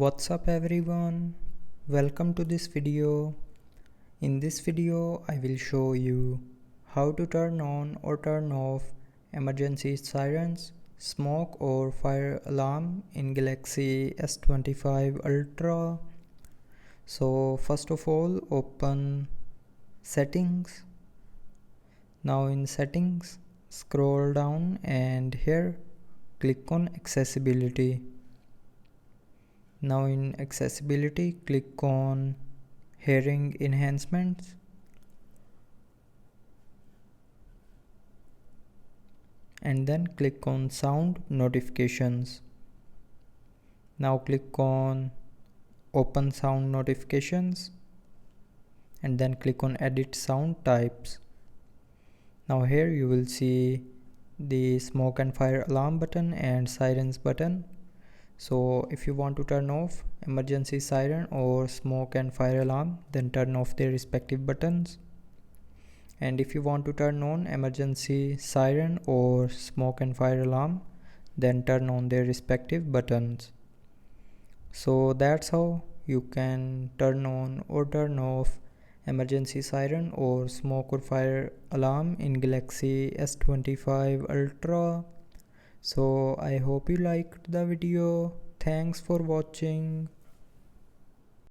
What's up everyone? Welcome to this video. In this video I will show you how to turn on or turn off emergency sirens, smoke or fire alarm in Galaxy S25 Ultra. So first of all, open settings. Now in settings, scroll down and here click on accessibility. Now in accessibility, click on hearing enhancements and then click on sound notifications. Now click on open sound notifications and then click on edit sound types. Now here you will see the smoke and fire alarm button and sirens button. So if you want to turn off emergency siren or smoke and fire alarm, then turn off their respective buttons. And if you want to turn on emergency siren or smoke and fire alarm, then turn on their respective buttons. So that's how you can turn on or turn off emergency siren or smoke or fire alarm in Galaxy S25 Ultra. So I hope you liked the video. Thanks for watching.